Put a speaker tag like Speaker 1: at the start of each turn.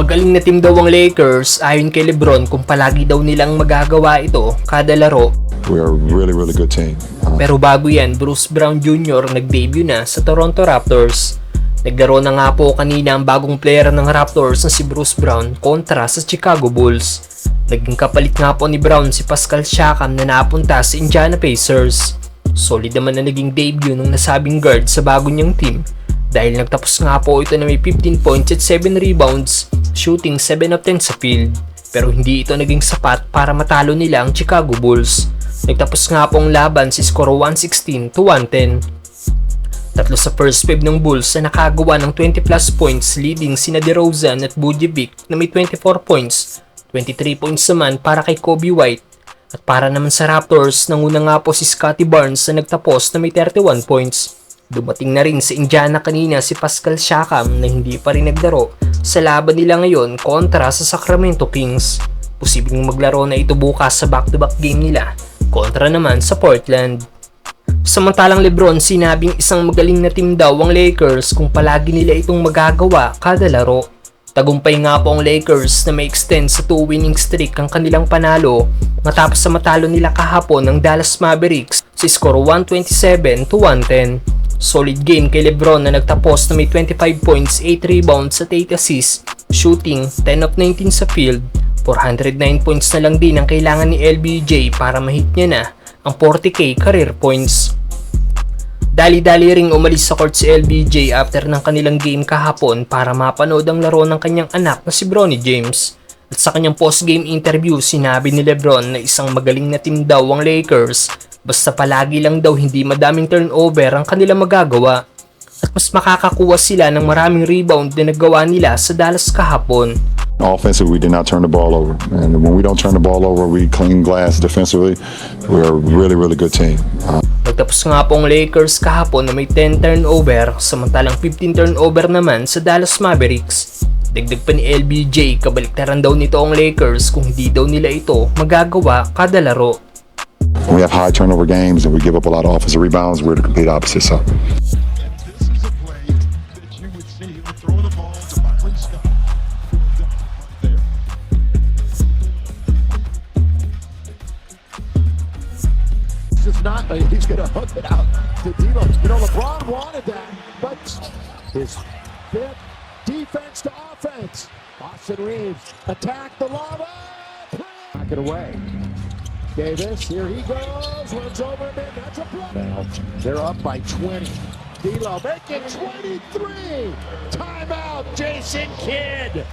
Speaker 1: Magaling na team daw ang Lakers ayon kay LeBron kung palagi daw nilang magagawa ito kada laro.
Speaker 2: We are a really, really good team.
Speaker 1: Pero bago yan, Bruce Brown Jr. nag-debut na sa Toronto Raptors. Naglaro na nga po kanina ang bagong player ng Raptors na si Bruce Brown kontra sa Chicago Bulls. Naging kapalit nga po ni Brown si Pascal Siakam na napunta sa Indiana Pacers. Solid naman na naging debut ng nasabing guard sa bago niyang team dahil nagtapos nga po ito na may 15 points at 7 rebounds, shooting 7 of 10 sa field. Pero hindi ito naging sapat para matalo nila ang Chicago Bulls. Nagtapos nga po ang laban si score 116 to 110. Tatlo sa first 5 ng Bulls na nakagawa ng 20 plus points, leading sina DeRozan at Vucevic na may 24 points, 23 points naman para kay Kobe White. At para naman sa Raptors, nanguna nga po si Scottie Barnes na nagtapos na may 31 points. Dumating na rin sa Indiana kanina si Pascal Siakam na hindi pa rin naglaro sa laban nila ngayon kontra sa Sacramento Kings. Posibleng maglaro na ito bukas sa back-to-back game nila kontra naman sa Portland. Samantalang LeBron sinabing isang magaling na team daw ang Lakers kung palagi nila itong magagawa kada laro. Tagumpay nga po ang Lakers na may extend sa 2 winning streak ang kanilang panalo matapos sa matalo nila kahapon ng Dallas Mavericks sa score 127 to 110. Solid game kay LeBron na nagtapos na may 25 points, 8 rebounds at 8 assists, shooting 10 of 19 sa field. 409 points na lang din ang kailangan ni LBJ para mahit niya na ang 40k career points. Dali-dali ring umalis sa court si LBJ after ng kanilang game kahapon para mapanood ang laro ng kanyang anak na si Bronny James. At sa kanyang post-game interview, sinabi ni LeBron na isang magaling na team daw ang Lakers, basta palagi lang daw hindi madaming turnover ang kanilang magagawa. At mas makakakuha sila ng maraming rebound na nagawa nila sa Dallas kahapon.
Speaker 2: Offensively, we did not turn the ball over. And when we don't turn the ball over, we clean glass defensively. We are a really, really good team.
Speaker 1: Nagtapos nga po ang Lakers kahapon na may 10 turnover, samantalang 15 turnover naman sa Dallas Mavericks. Dagdag pa ni LBJ, kabaliktaran daw nito ang Lakers kung hindi daw nila ito magagawa kada laro.
Speaker 2: When we have high turnover games and we give up a lot of offensive rebounds, we're the complete opposite. So.
Speaker 3: He's going to hook it out to D'Lo. You know, LeBron wanted that, but his fifth defense to offense. Austin Reeves attack the lava. Knock it away. Davis, here he goes, runs over a bit. That's a block. Now they're up by 20. D'Lo making 23. Timeout, Jason Kidd.